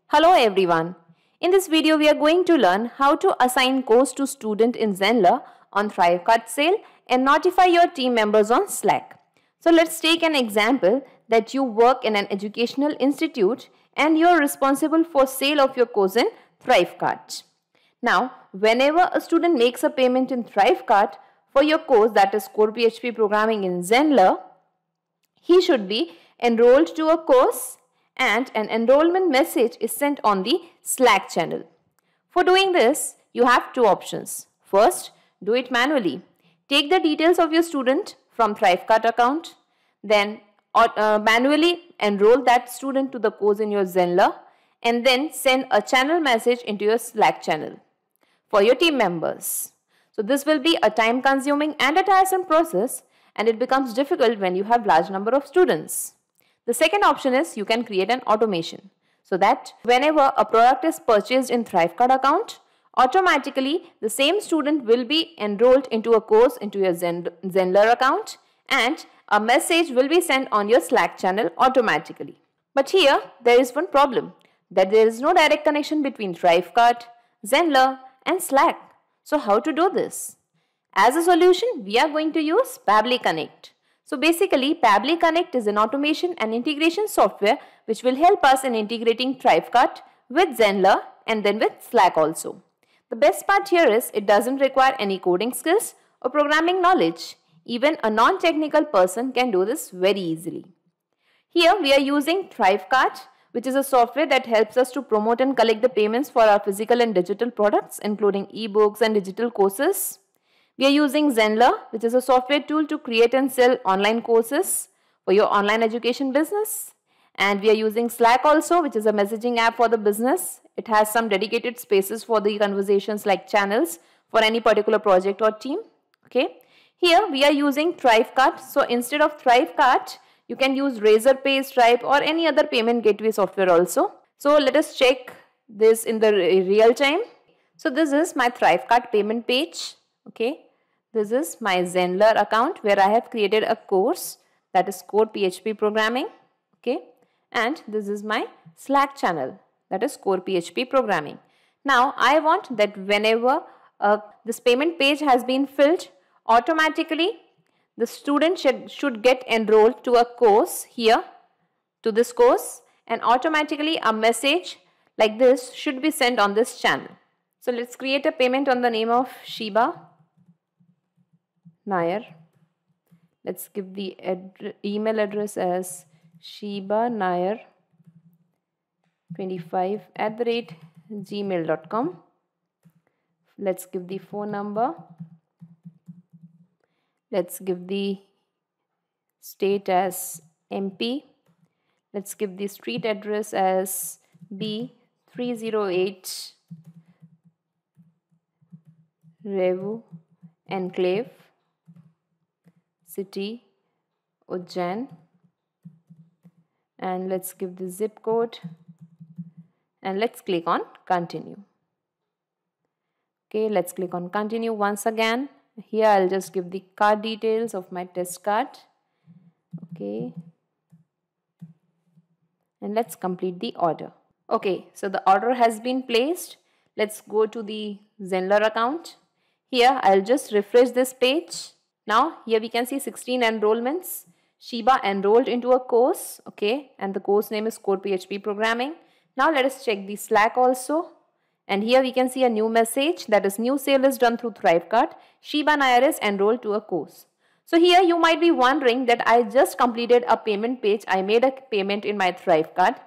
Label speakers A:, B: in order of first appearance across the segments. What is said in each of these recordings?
A: Hello everyone. In this video, we are going to learn how to assign course to student in Zenler on Thrivecart sale and notify your team members on Slack. So let's take an example that you work in an educational institute and you are responsible for sale of your course in Thrivecart. Now, whenever a student makes a payment in Thrivecart for your course, that is Core PHP Programming in Zenler, he should be enrolled to a course and an enrollment message is sent on the Slack channel. For doing this, you have two options. First, do it manually. Take the details of your student from Thrivecart account, then manually enroll that student to the course in your Zenler and then send a channel message into your Slack channel for your team members. So this will be a time consuming and a tiresome process, and it becomes difficult when you have large number of students. The second option is you can create an automation so that whenever a product is purchased in Thrivecart account, automatically the same student will be enrolled into a course into your Zenler account and a message will be sent on your Slack channel automatically. But here there is one problem, that there is no direct connection between Thrivecart, Zenler and Slack. So how to do this? As a solution, we are going to use Pabbly Connect. So basically, Pabbly Connect is an automation and integration software which will help us in integrating Thrivecart with Zenler and then with Slack also. The best part here is it doesn't require any coding skills or programming knowledge. Even a non-technical person can do this very easily. Here we are using Thrivecart, which is a software that helps us to promote and collect the payments for our physical and digital products, including ebooks and digital courses. We are using Zenler, which is a software tool to create and sell online courses for your online education business. And we are using Slack also, which is a messaging app for the business. It has some dedicated spaces for the conversations like channels for any particular project or team. Okay. Here we are using Thrivecart. So instead of Thrivecart, you can use Razorpay, Stripe or any other payment gateway software also. So let us check this in the real time. So this is my Thrivecart payment page. Okay. This is my Zenler account where I have created a course, that is Core PHP Programming. Okay. And this is my Slack channel, that is Core PHP Programming. Now I want that whenever this payment page has been filled, automatically the student should get enrolled to a course here, to this course, and automatically a message like this should be sent on this channel. So let's create a payment on the name of Shiba Nair. Let's give the email address as shibanair25@gmail.com. Let's give the phone number. Let's give the state as MP. Let's give the street address as B308 Revu Enclave, City Ujjain, and let's give the zip code and let's click on continue. Okay, let's click on continue once again. Here I'll just give the card details of my test card. Okay, and let's complete the order. Okay, so the order has been placed. Let's go to the Zenler account. Here I'll just refresh this page. Now here we can see 16 enrollments. Shiba enrolled into a course, okay, and the course name is Core PHP Programming. Now let us check the Slack also. And here we can see a new message, that is new sale is done through Thrivecart. Shiba Nair is enrolled to a course. So here you might be wondering that I just completed a payment page. I made a payment in my Thrivecart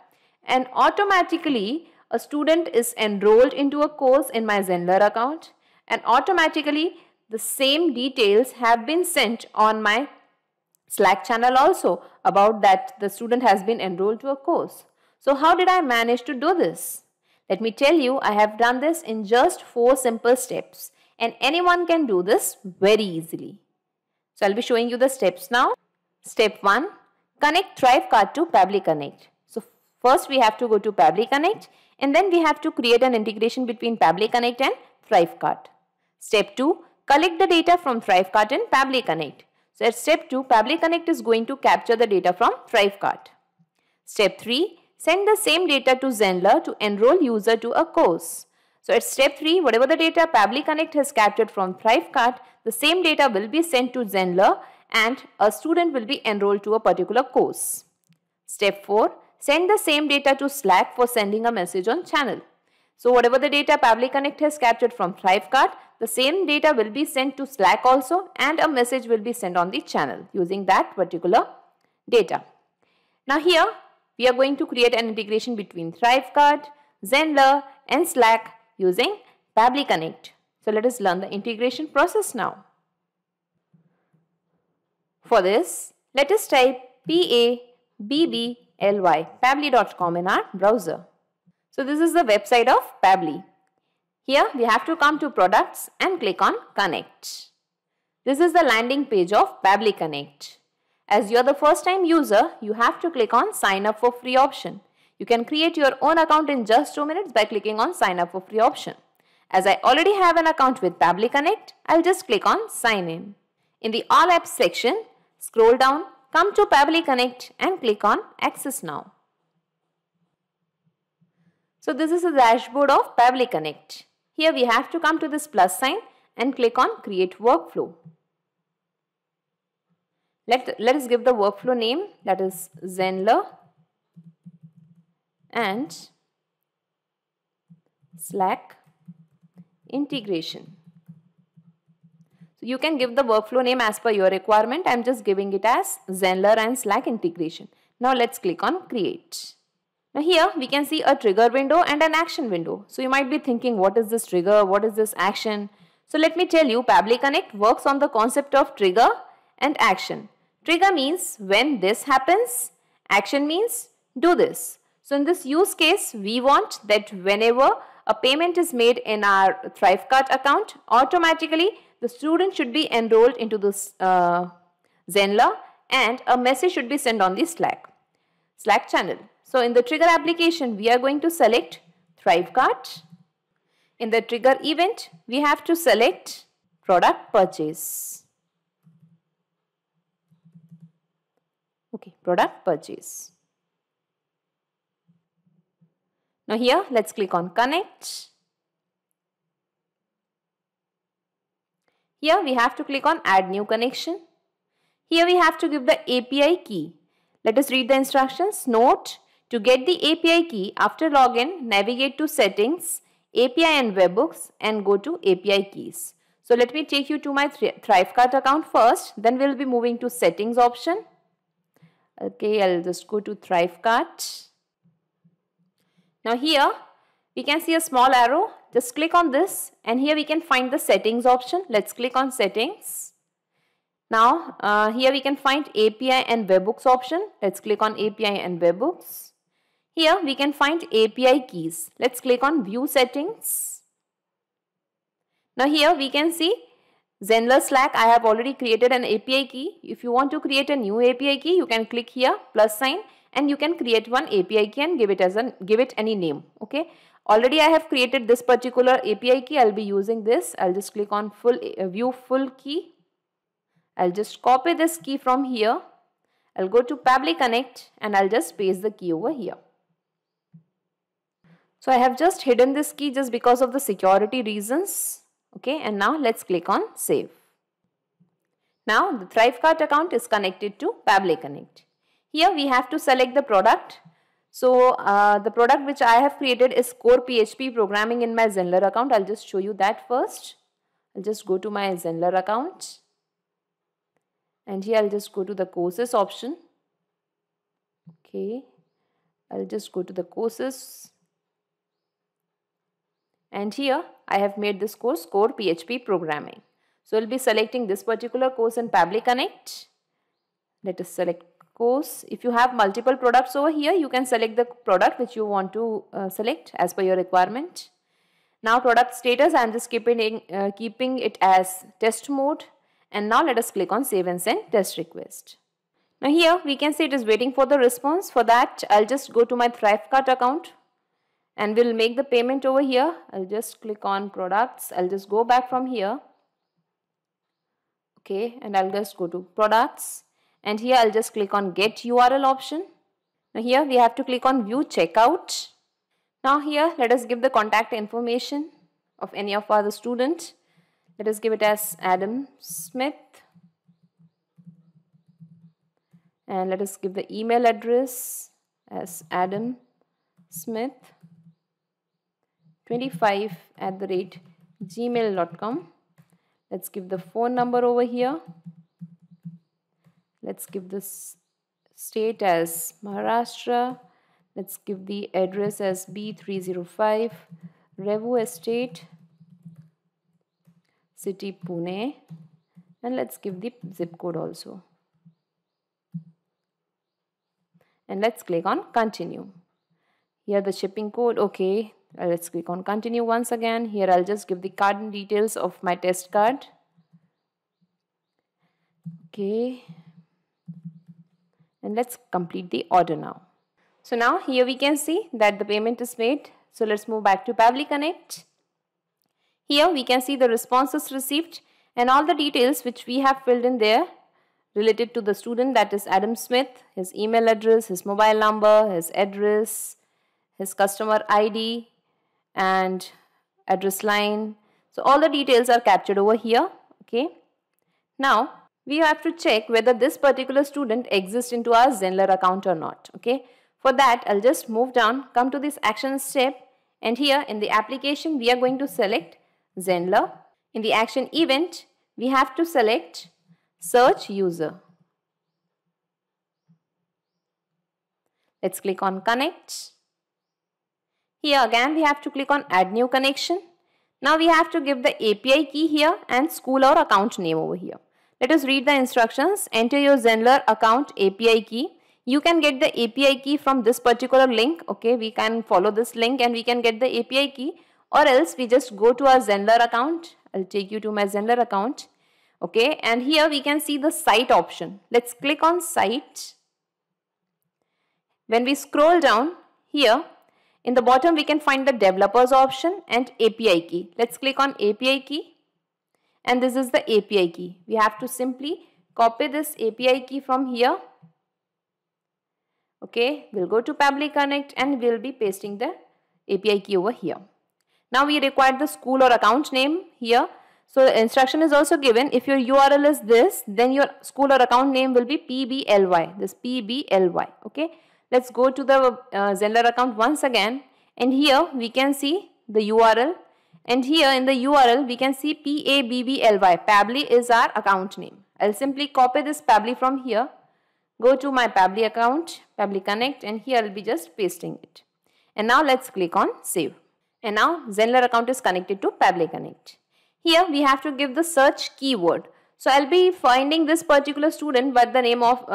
A: and automatically a student is enrolled into a course in my Zenler account, and automatically the same details have been sent on my Slack channel also about that the student has been enrolled to a course. So how did I manage to do this? Let me tell you, I have done this in just 4 simple steps and anyone can do this very easily. So I'll be showing you the steps now. Step 1. Connect Thrivecart to Pabbly Connect. So first we have to go to Pabbly Connect and then we have to create an integration between Pabbly Connect and Thrivecart. Step 2. Collect the data from Thrivecart and Pabbly Connect. So at step 2, Pabbly Connect is going to capture the data from Thrivecart. Step 3. send the same data to Zenler to enroll user to a course. So at step 3, whatever the data Pabbly Connect has captured from Thrivecart, the same data will be sent to Zenler and a student will be enrolled to a particular course. Step 4, send the same data to Slack for sending a message on channel. So whatever the data Pabbly Connect has captured from Thrivecart, the same data will be sent to Slack also and a message will be sent on the channel using that particular data. Now here we are going to create an integration between Thrivecart, Zenler and Slack using Pabbly Connect. So let us learn the integration process now. For this, let us type PABBLY pabbly.com in our browser. So this is the website of Pabbly. Here we have to come to products and click on connect. This is the landing page of Pabbly Connect. As you are the first time user, you have to click on sign up for free option. You can create your own account in just 2 minutes by clicking on sign up for free option. As I already have an account with Pabbly Connect, I'll just click on sign in. In the all apps section, scroll down, come to Pabbly Connect and click on access now. So this is the dashboard of Pabbly Connect. Here we have to come to this plus sign and click on create workflow. Let us give the workflow name, that is Zenler and Slack integration. So you can give the workflow name as per your requirement. I am just giving it as Zenler and Slack integration. Now let's click on create. Now here we can see a trigger window and an action window. So you might be thinking, what is this trigger? What is this action? So let me tell you, Pabbly Connect works on the concept of trigger and action. Trigger means when this happens, action means do this. So in this use case, we want that whenever a payment is made in our Thrivecart account, automatically the student should be enrolled into this Zenler and a message should be sent on the Slack channel. So in the trigger application, we are going to select Thrivecart. In the trigger event, we have to select product purchase. Okay, product purchase. Now here, let's click on connect. Here we have to click on add new connection. Here we have to give the API key. Let us read the instructions. Note, to get the API key after login, navigate to settings, API and webhooks and go to API keys. So let me take you to my Thrivecart account first, then we'll be moving to settings option. Okay, I'll just go to Thrivecart. Now here we can see a small arrow. Just click on this and here we can find the settings option. Let's click on settings. Now here we can find API and webhooks option. Let's click on API and webhooks. Here we can find API keys. Let's click on view settings. Now here we can see Zenler Slack. I have already created an API key. If you want to create a new API key, you can click here plus sign and you can create one API key and give it any name. Okay. Already I have created this particular API key. I'll be using this. I'll just click on view full key. I'll just copy this key from here. I'll go to Pabbly Connect and I'll just paste the key over here. So I have just hidden this key just because of the security reasons. Okay, and now let's click on save. Now the Thrivecart account is connected to Pabbly Connect. Here we have to select the product. So the product which I have created is core PHP programming in my Zenler account. I'll just show you that first. I'll just go to my Zenler account. And here I'll just go to the courses option. Okay, I'll just go to the courses. And here I have made this course core PHP programming. So I'll be selecting this particular course in Pabbly Connect. Let us select course. If you have multiple products over here, you can select the product which you want to select as per your requirement. Now product status, I am just keeping it as test mode. And now let us click on save and send test request. Now here we can see it is waiting for the response. For that, I'll just go to my Thrivecart account and we'll make the payment over here. I'll just click on products. I'll just go back from here. Okay, and I'll just go to products and here I'll just click on get URL option. Now here we have to click on view checkout. Now here let us give the contact information of any of our students. Let us give it as Adam Smith. And let us give the email address as adamsmith25@gmail.com. Let's give the phone number over here. Let's give this state as Maharashtra. Let's give the address as B305 Revu Estate, City Pune, and let's give the zip code also. And let's click on continue. Here the shipping code, okay. Let's click on continue once again. Here I'll just give the card details of my test card. Okay. And let's complete the order now. So now here we can see that the payment is made. So let's move back to Pabbly Connect. Here we can see the responses received and all the details which we have filled in there related to the student, that is Adam Smith, his email address, his mobile number, his address, his customer ID and address line. So all the details are captured over here. Okay. Now we have to check whether this particular student exists into our Zenler account or not. Okay. For that, I'll just move down, come to this action step, and here in the application we are going to select Zenler. In the action event, we have to select search user. Let's click on connect. Here again we have to click on add new connection. Now we have to give the API key here and school or account name over here. Let us read the instructions. Enter your Zenler account API key. You can get the API key from this particular link. Okay, we can follow this link and we can get the API key, or else we just go to our Zenler account. I'll take you to my Zenler account. Okay, and here we can see the site option. Let's click on site. When we scroll down here, in the bottom we can find the developers option and API key. Let's click on API key, and this is the API key. We have to simply copy this API key from here. Okay, we'll go to Pabbly Connect and we'll be pasting the API key over here. Now we require the school or account name here. So the instruction is also given. If your URL is this, then your school or account name will be PBLY. This PBLY. Okay. Let's go to the Zenler account once again, and here we can see the URL, and here in the URL we can see PABBLY. Pabbly is our account name. I'll simply copy this Pabbly from here. Go to my Pabbly account, Pabbly Connect, and here I'll be just pasting it. And now let's click on save. And now Zenler account is connected to Pabbly Connect. Here we have to give the search keyword. So I'll be finding this particular student by the name of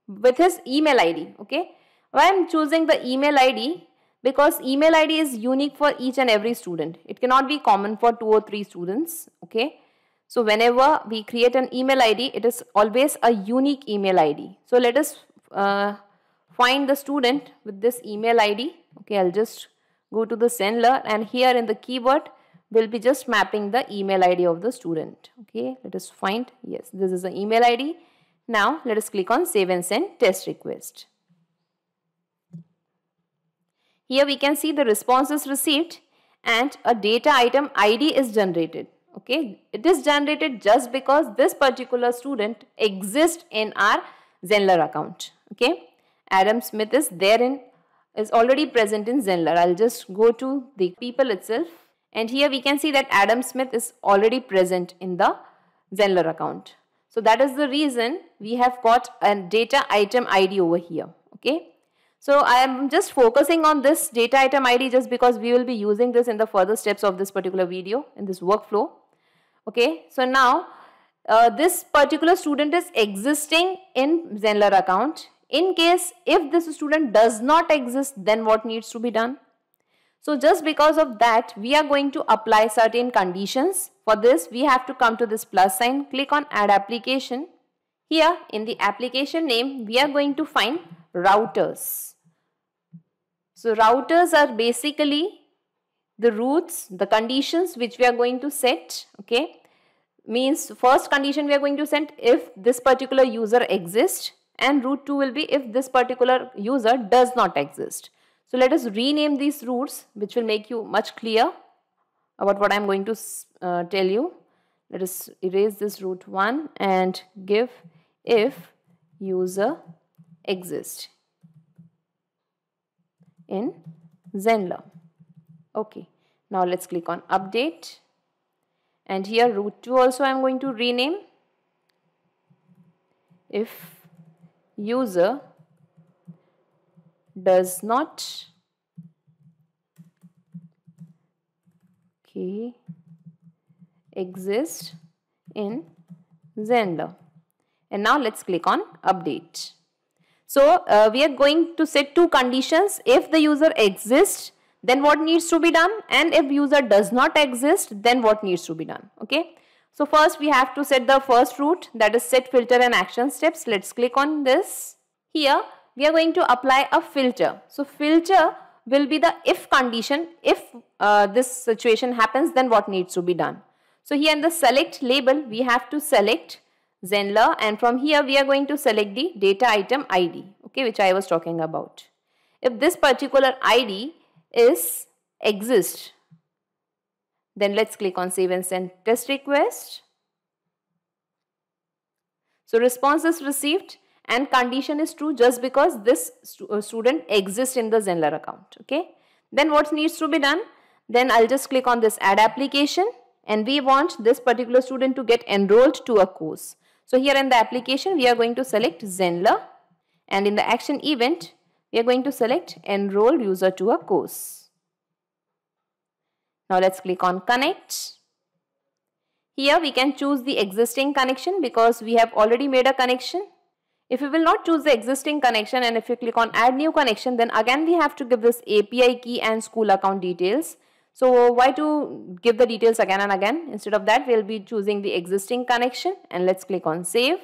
A: with his email ID. Okay. Why I'm choosing the email ID? Because email ID is unique for each and every student. It cannot be common for 2 or 3 students. Okay. So whenever we create an email ID, it is always a unique email ID. So let us find the student with this email ID. Okay, I'll just go to the Zenler, and here in the keyword, we'll be just mapping the email ID of the student. Okay, let us find, yes, this is the email ID. Now let us click on save and send test request. Here we can see the responses received and a data item ID is generated. Okay, it is generated just because this particular student exists in our Zenler account. Okay, Adam Smith is already present in Zenler. I'll just go to the people itself, and here we can see that Adam Smith is already present in the Zenler account. So that is the reason we have got a data item ID over here. Okay, so I am just focusing on this data item ID just because we will be using this in the further steps of this particular video, in this workflow. Okay, so now this particular student is existing in Zenler account. In case if this student does not exist, then what needs to be done? So just because of that, we are going to apply certain conditions. For this, we have to come to this plus sign, click on add application. Here in the application name, we are going to find routers. So routers are basically the routes, the conditions which we are going to set. Okay, means first condition we are going to set if this particular user exists, and root 2 will be if this particular user does not exist. So let us rename these roots, which will make you much clear about what I am going to tell you. Let us erase this root 1 and give if user exists in Zenler. Okay, now let's click on update, and here root 2 also I am going to rename if user does not exist in Zenler. And now let's click on update. So we are going to set two conditions. If the user exists, then what needs to be done, and if user does not exist, then what needs to be done. Okay. So first we have to set the first root, that is set filter and action steps. Let's click on this. Here we are going to apply a filter. So filter will be the if condition. If this situation happens, then what needs to be done. So here in the select label, we have to select Zenler, and from here we are going to select the data item ID, okay, which I was talking about. If this particular ID exists, then let's click on save and send test request. So response is received and condition is true just because this student exists in the Zenler account. Okay. Then what needs to be done? Then I'll just click on this add application, and we want this particular student to get enrolled to a course. So here in the application we are going to select Zenler, and in the action event we are going to select enroll user to a course. Now let's click on connect. Here we can choose the existing connection because we have already made a connection. If we will not choose the existing connection, and if you click on add new connection, then again we have to give this API key and school account details. So why to give the details again and again? Instead of that, we'll be choosing the existing connection, and let's click on save.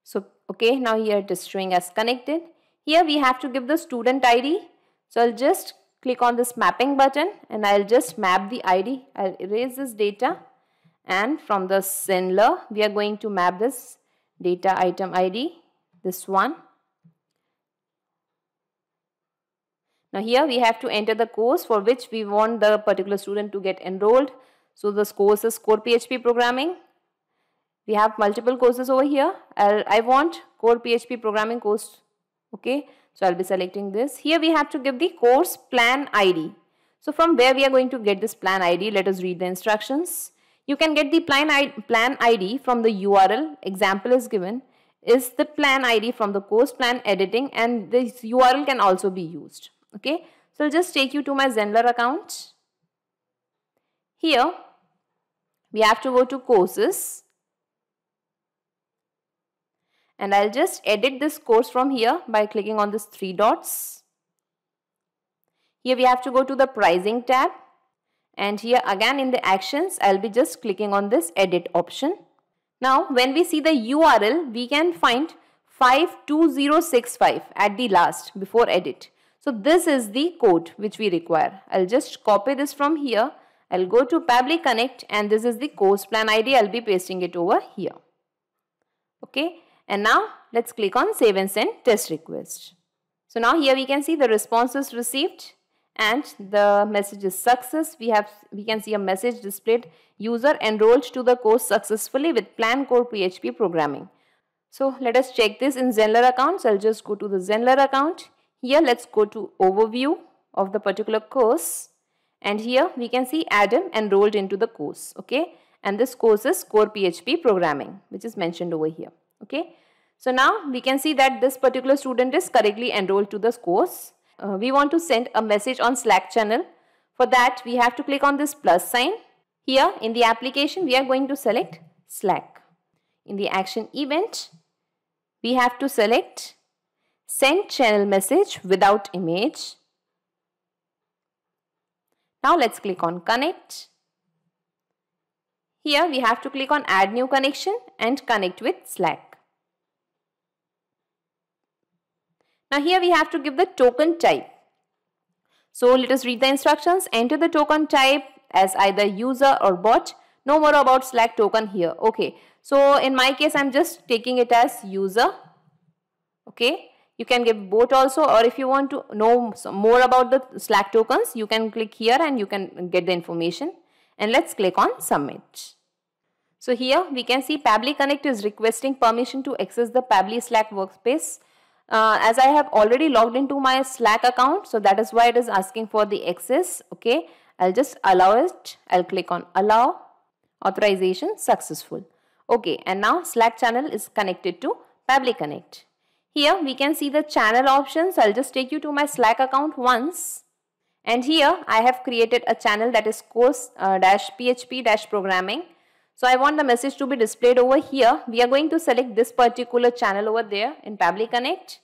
A: So okay, now here it is showing as connected. Here we have to give the student ID. So I'll just click on this mapping button and I'll just map the ID. I'll erase this data, and from the Zenler we are going to map this data item ID, this one. Now here we have to enter the course for which we want the particular student to get enrolled. So this course is Core PHP Programming. We have multiple courses over here. I want Core PHP Programming course. Okay, so I'll be selecting this. Here we have to give the course plan ID. So from where we are going to get this plan ID, let us read the instructions. You can get the plan ID from the URL. Example is given is the plan ID from the course plan editing, and this URL can also be used. Okay, so I'll just take you to my Zenler account. Here we have to go to courses, and I'll just edit this course from here by clicking on this three dots. Here we have to go to the pricing tab, and here again in the actions I'll be just clicking on this edit option. Now when we see the URL, we can find 52065 at the last before edit. So this is the code which we require. I'll just copy this from here. I'll go to Pabbly Connect, and this is the course plan ID. I'll be pasting it over here. Okay, and now let's click on save and send test request. So now here we can see the response is received and the message is success. We can see a message displayed, user enrolled to the course successfully with Plan Core PHP Programming. So let us check this in Zenler accounts. I'll just go to the Zenler account. Here let's go to overview of the particular course, and here we can see Adam enrolled into the course. Okay, and this course is Core PHP Programming, which is mentioned over here. Okay, so now we can see that this particular student is correctly enrolled to this course. We want to send a message on Slack channel. For that we have to click on this plus sign. Here in the application we are going to select Slack. In the action event we have to select send channel message without image. Now let's click on connect. Here we have to click on add new connection and connect with Slack. Now here we have to give the token type. So let us read the instructions. Enter the token type as either user or bot. No more about Slack token here. Okay, so in my case I'm just taking it as user. Okay, you can give both also, or if you want to know more about the Slack tokens, you can click here and you can get the information. And let's click on submit. So here we can see Pabbly Connect is requesting permission to access the Pabbly Slack workspace. As I have already logged into my Slack account, so that is why it is asking for the access. Okay, I'll just allow it. I'll click on allow. Authorization successful. Okay, and now Slack channel is connected to Pabbly Connect. Here we can see the channel options. I'll just take you to my Slack account once. And here I have created a channel that is course-php-programming. So I want the message to be displayed over here. We are going to select this particular channel over there in Pabbly Connect.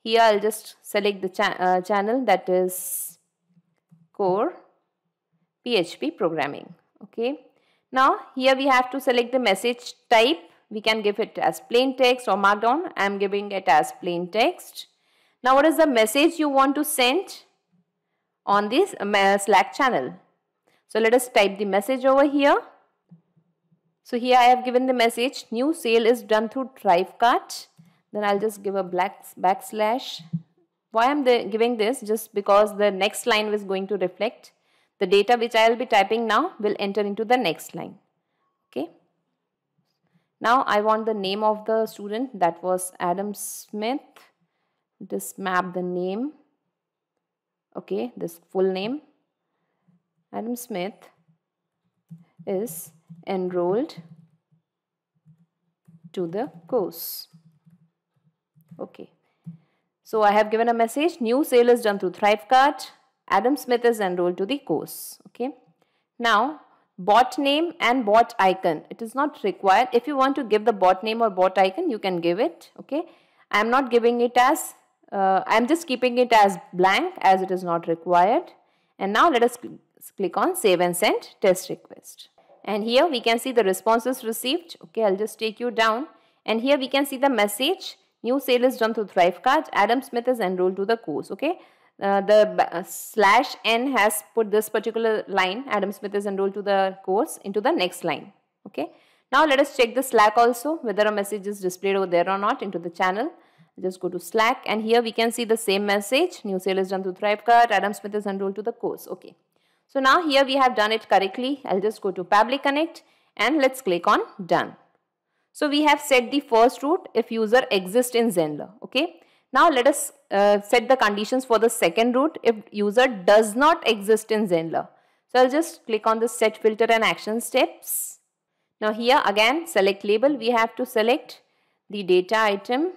A: Here I'll just select the channel that is core PHP programming. Okay. Now here we have to select the message type. We can give it as plain text or markdown. I am giving it as plain text. Now what is the message you want to send on this Slack channel? So let us type the message over here. So here I have given the message, new sale is done through Thrivecart. Then I'll just give a backslash. Why I'm giving this? Just because the next line is going to reflect. The data which I will be typing now will enter into the next line. Okay. Now I want the name of the student, that was Adam Smith. Just map the name. Okay, this full name. Adam Smith is enrolled to the course. Okay. So I have given a message, new sale is done through Thrivecart. Adam Smith is enrolled to the course. Okay. Now bot name and bot icon, it is not required. If you want to give the bot name or bot icon, you can give it. Okay. I am not giving it as, I am just keeping it as blank as it is not required. And now let us click on save and send test request. And here we can see the responses received. Okay, I'll just take you down. And here we can see the message, new sale is done through Thrivecart. Adam Smith is enrolled to the course. Okay, the slash n has put this particular line, Adam Smith is enrolled to the course, into the next line. Okay, now let us check the Slack also, whether a message is displayed over there or not into the channel. Just go to Slack and here we can see the same message, new sale is done through Thrivecart. Adam Smith is enrolled to the course. Okay. So now here we have done it correctly. I'll just go to Pabbly Connect and let's click on done. So we have set the first route if user exists in Zenler. Okay. Now let us set the conditions for the second route if user does not exist in Zenler. So I'll just click on the set filter and action steps. Now here again select label. We have to select the data item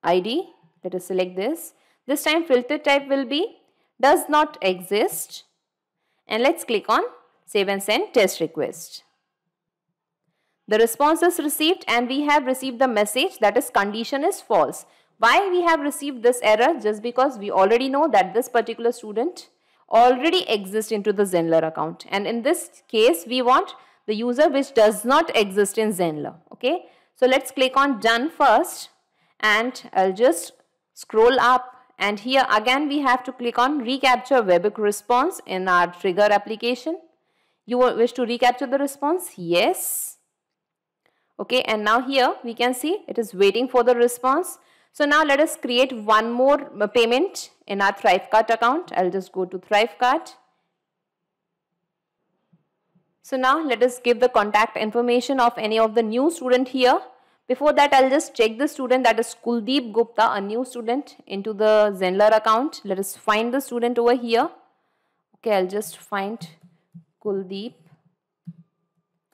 A: ID. Let us select this. This time filter type will be does not exist. And let's click on save and send test request. The response is received and we have received the message that is condition is false. Why we have received this error? Just because we already know that this particular student already exists into the Zenler account. And in this case, we want the user which does not exist in Zenler. Okay. So let's click on done first and I'll just scroll up. And here again we have to click on recapture webhook response in our trigger application. You wish to recapture the response? Yes. Okay, and now here we can see it is waiting for the response. So now let us create one more payment in our Thrivecart account. I'll just go to Thrivecart. So now let us give the contact information of any of the new student here. Before that, I'll just check the student, that is Kuldeep Gupta, a new student, into the Zenler account. Let us find the student over here. Okay, I'll just find Kuldeep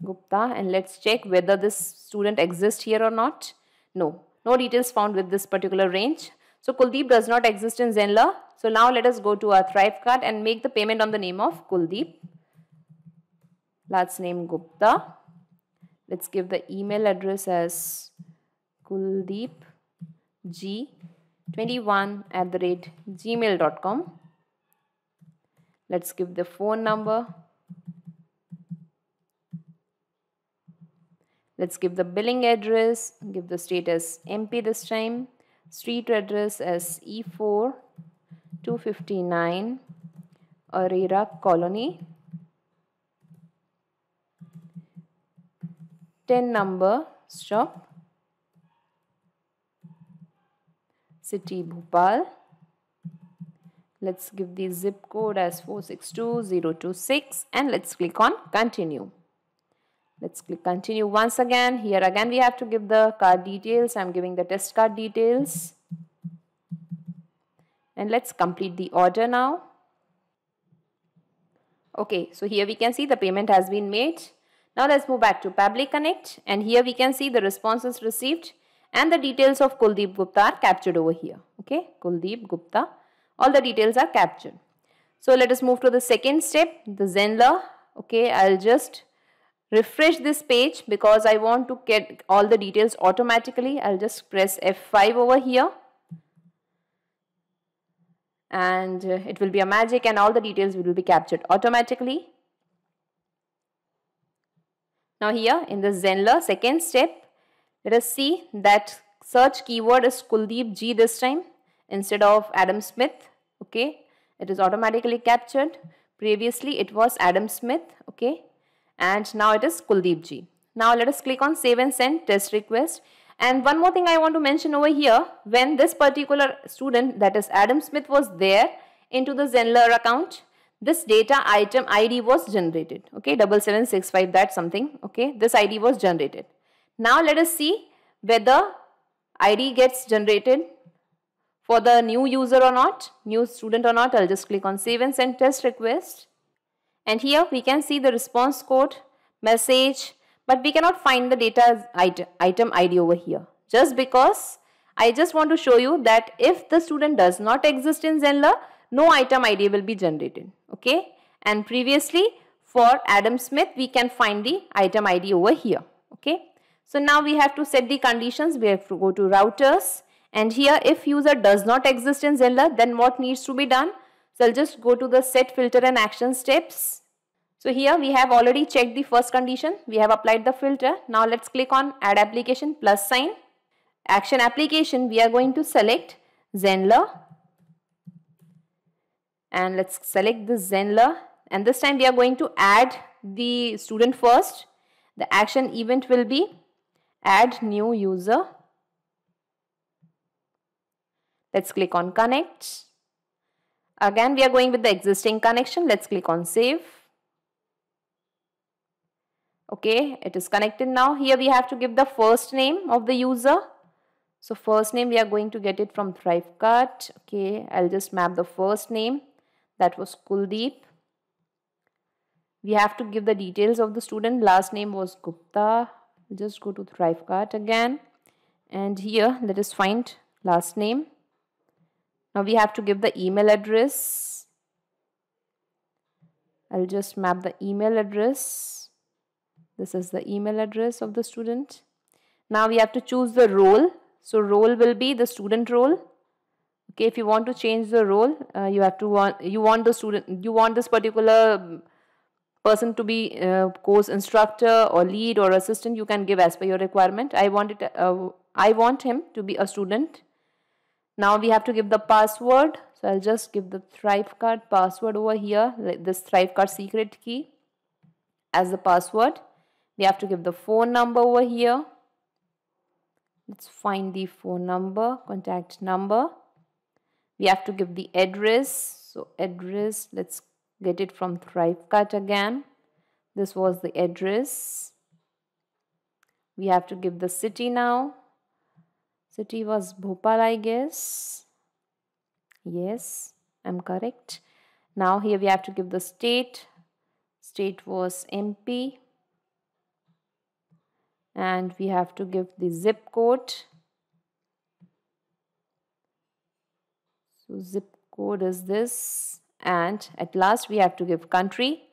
A: Gupta and let's check whether this student exists here or not. No details found with this particular range. So Kuldeep does not exist in Zenler. So now let us go to our Thrivecart and make the payment on the name of Kuldeep. Last name Gupta. Let's give the email address as kuldeepg21@gmail.com. Let's give the phone number. Let's give the billing address. Give the state as MP this time. Street address as E4 259 Aurora Colony. 10 number stop. city Bhopal. Let's give the zip code as 462026 and let's click on continue. Let's click continue once again. Here again we have to give the card details. I'm giving the test card details. And let's complete the order now. Okay, so here we can see the payment has been made. Now let's move back to Pabbly Connect, and here we can see the responses received and the details of Kuldeep Gupta are captured over here. Okay, Kuldeep Gupta, all the details are captured. So let us move to the second step, the Zenler. Okay, I'll just refresh this page because I want to get all the details automatically. I'll just press F5 over here. And it will be a magic and all the details will be captured automatically. Now here in the Zenler second step, let us see that search keyword is Kuldeep G this time instead of Adam Smith. Okay, it is automatically captured. Previously it was Adam Smith. Okay, and now it is Kuldeep G. Now let us click on save and send test request. And one more thing I want to mention over here, when this particular student, that is Adam Smith, was there into the Zenler account, this data item ID was generated. Okay, 7765, that's something. Okay, this ID was generated. Now let us see whether ID gets generated for the new user or not, new student or not. I'll just click on save and send test request. And here we can see the response code, message, but we cannot find the data item ID over here. Just because I just want to show you that if the student does not exist in Zenler, no item ID will be generated. Okay, and previously for Adam Smith we can find the item ID over here. Okay, so now we have to set the conditions. We have to go to routers, and here if user does not exist in Zenler, then what needs to be done? So I'll just go to the set filter and action steps. So here we have already checked the first condition. We have applied the filter. Now let's click on add application plus sign. Action application, we are going to select Zenler. And let's select the Zenler. And this time we are going to add the student first. The action event will be add new user. Let's click on connect. Again we are going with the existing connection. Let's click on save. Okay, it is connected now. Here we have to give the first name of the user. So first name we are going to get it from Thrivecart. Okay, I'll just map the first name. That was Kuldeep. We have to give the details of the student. Last name was Gupta. Just go to Thrivecart again. And here let us find last name. Now we have to give the email address. I'll just map the email address. This is the email address of the student. Now we have to choose the role. So role will be the student role. Okay, if you want to change the role, you want this particular person to be course instructor or lead or assistant. You can give as per your requirement. I want him to be a student. Now we have to give the password. So I'll just give the Thrivecart password over here. This Thrivecart secret key as the password. We have to give the phone number over here. Let's find the phone number, contact number. We have to give the address. So address, let's get it from Thrivecart again. This was the address. We have to give the city now. City was Bhopal, I guess. Yes, I'm correct. Now here we have to give the state. State was MP. And we have to give the zip code. So zip code is this. And at last we have to give country.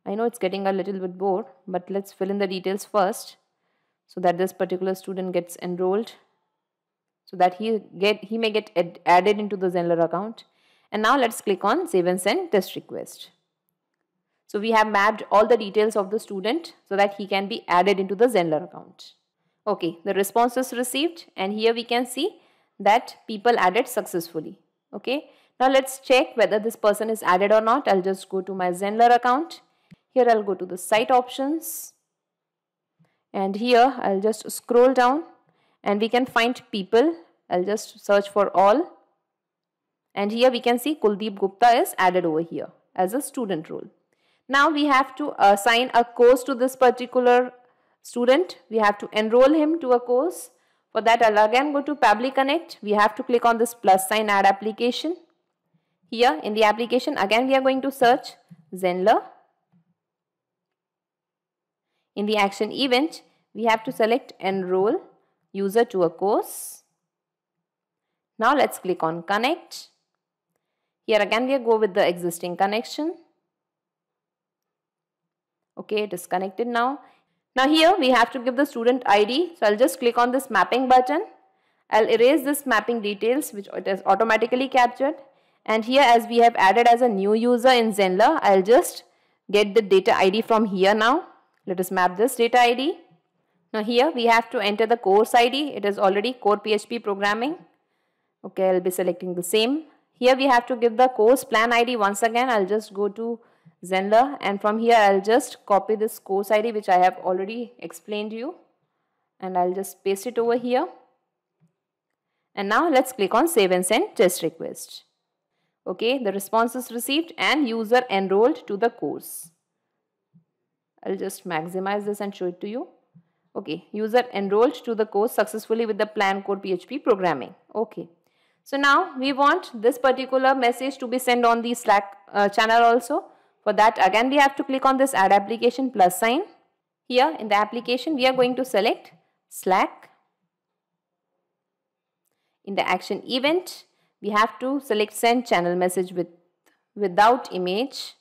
A: I know it's getting a little bit bored, but let's fill in the details first so that this particular student gets enrolled, so that he may get added into the Zenler account. And now let's click on save and send test request. So we have mapped all the details of the student so that he can be added into the Zenler account. Okay, the response is received, and here we can see that people added successfully. Okay, now let's check whether this person is added or not. I'll just go to my Zenler account. Here I'll go to the site options, and here I'll just scroll down and we can find people. I'll just search for all. And here we can see Kuldeep Gupta is added over here as a student role. Now we have to assign a course to this particular student. We have to enroll him to a course. For that, I'll again go to Pabbly Connect. We have to click on this plus sign add application. Here in the application, again we are going to search Zenler. In the action event, we have to select enroll user to a course. Now let's click on connect. Here again we go with the existing connection. Okay, it is connected now. Now here we have to give the student ID. So I'll just click on this mapping button. I'll erase this mapping details which it is automatically captured. And here as we have added as a new user in Zenler, I'll just get the data ID from here now. Let us map this data ID. Now here we have to enter the course ID. It is already core PHP programming. Okay, I'll be selecting the same. Here we have to give the course plan ID once again. I'll just go to Zenler and from here I'll just copy this course ID which I have already explained to you. And I'll just paste it over here. And now let's click on save and send test request. Okay, the response is received and user enrolled to the course. I'll just maximize this and show it to you. Okay, user enrolled to the course successfully with the plan core PHP programming. Okay. So now we want this particular message to be sent on the Slack channel also. For that again we have to click on this add application plus sign. Here in the application we are going to select Slack. In the action event we have to select send channel message without image.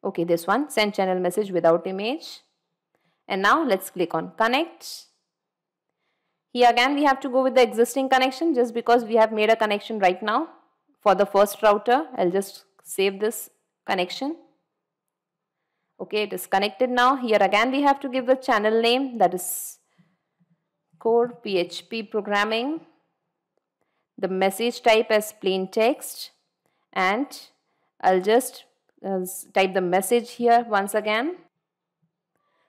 A: Okay, this one, send channel message without image. And now let's click on connect. Here again we have to go with the existing connection just because we have made a connection right now for the first router. I'll just save this connection. Okay, it is connected now. Here again we have to give the channel name, that is core PHP programming. The message type as plain text, and I'll just type the message here once again.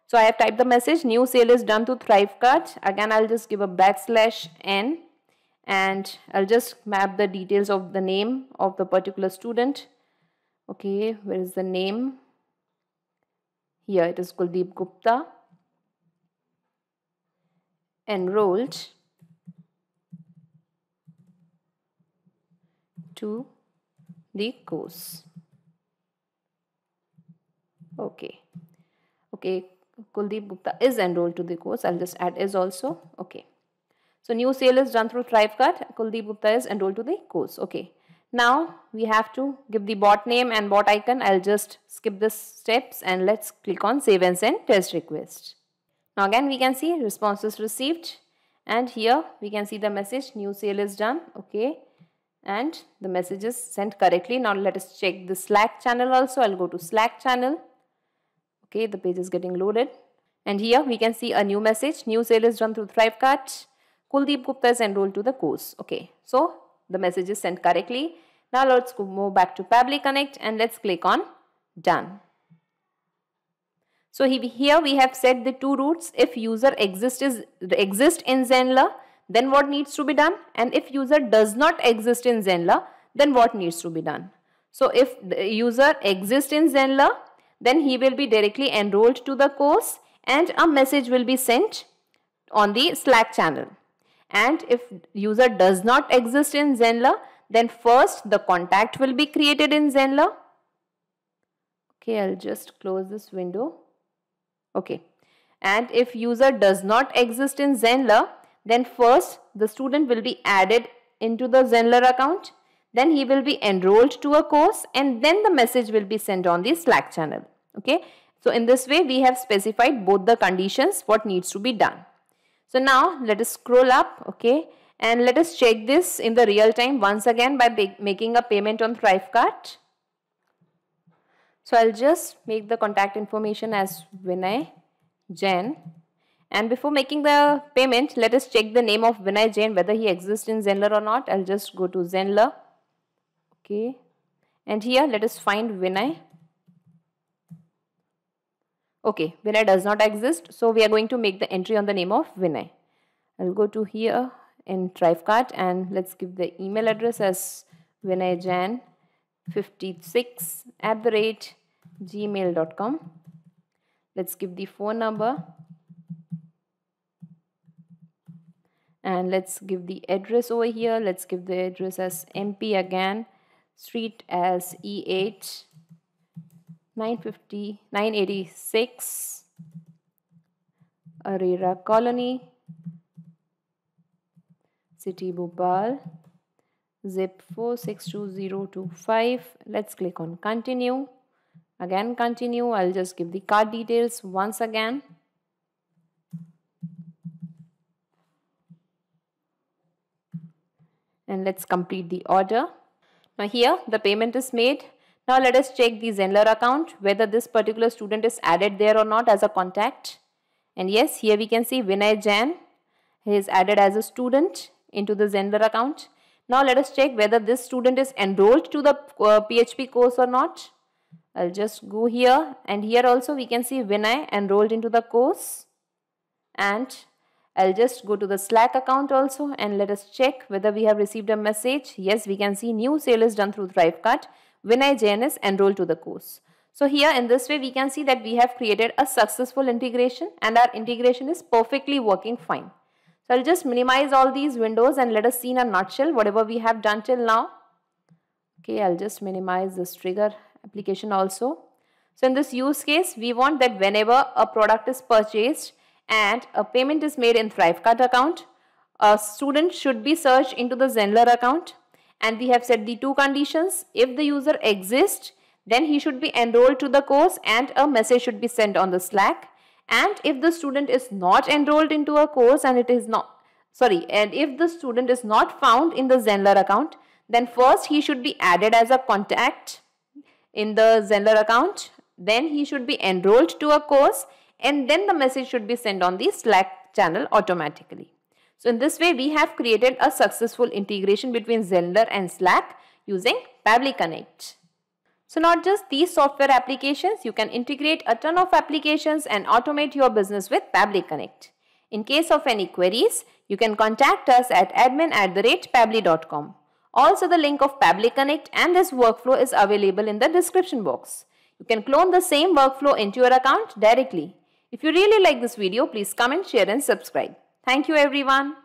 A: So I have typed the message, new sale is done to Thrivecart. Again I'll just give a \n and I'll just map the details of the name of the particular student. Okay, where is the name? Here it is Kuldeep Gupta, enrolled to the course. Okay, Kuldeep Gupta is enrolled to the course. I'll just add is also. Okay, so new sale is done through Thrivecart. Kuldeep Gupta is enrolled to the course. Okay, now we have to give the bot name and bot icon. I'll just skip this steps and let's click on save and send test request. Now again we can see responses received, and here we can see the message new sale is done. Okay, and the message is sent correctly. Now let us check the Slack channel also. I'll go to Slack channel. Okay, the page is getting loaded, and here we can see a new message, new sale is done through Thrivecart. Kuldeep Gupta is enrolled to the course. Okay, so the message is sent correctly. Now let's move back to Pabbly Connect and let's click on done. So here we have set the two routes. If user exists in Zenler, then what needs to be done, and if user does not exist in Zenler, then what needs to be done. So if the user exists in Zenler, then he will be directly enrolled to the course and a message will be sent on the Slack channel. And if user does not exist in Zenler, then first the contact will be created in Zenler. Okay, I'll just close this window. Okay, and if user does not exist in Zenler, then first the student will be added into the Zenler account. Then he will be enrolled to a course and then the message will be sent on the Slack channel. Okay, so in this way we have specified both the conditions what needs to be done. So now let us scroll up, okay, and let us check this in the real time once again by making a payment on Thrivecart. So I'll just make the contact information as Vinay Jain. And before making the payment, let us check the name of Vinay Jain, whether he exists in Zenler or not. I'll just go to Zenler. Okay, and here let us find Vinay. Okay, Vinay does not exist, so we are going to make the entry on the name of Vinay. I'll go to here in Thrivecart and let's give the email address as vinayjan56@gmail.com. Let's give the phone number and let's give the address over here. Let's give the address as MP again, street as E8 986 Arera Colony, City Bhopal, zip 462025. Let's click on continue. Again continue. I'll just give the card details once again. And let's complete the order. Now here the payment is made. Now let us check the Zenler account whether this particular student is added there or not as a contact. And yes, here we can see Vinay Jain. He is added as a student into the Zenler account. Now let us check whether this student is enrolled to the PHP course or not. I'll just go here and here also we can see Vinay enrolled into the course. And I'll just go to the Slack account also and let us check whether we have received a message. Yes, we can see new sale is done through Thrivecart. Vinay Jain is enrolled to the course. So here in this way we can see that we have created a successful integration and our integration is perfectly working fine. So I'll just minimize all these windows and let us see in a nutshell whatever we have done till now. Okay, I'll just minimize this trigger application also. So in this use case, we want that whenever a product is purchased and a payment is made in Thrivecart account, a student should be searched into the Zenler account and we have set the two conditions. If the user exists, then he should be enrolled to the course and a message should be sent on the Slack. And if the student is not enrolled into a course and if the student is not found in the Zenler account, then first he should be added as a contact in the Zenler account, then he should be enrolled to a course and then the message should be sent on the Slack channel automatically. So in this way we have created a successful integration between Zenler and Slack using Pabbly Connect. So not just these software applications, you can integrate a ton of applications and automate your business with Pabbly Connect. In case of any queries, you can contact us at admin@pabbly.com. Also, the link of Pabbly Connect and this workflow is available in the description box. You can clone the same workflow into your account directly. If you really like this video, please comment, share and subscribe. Thank you everyone.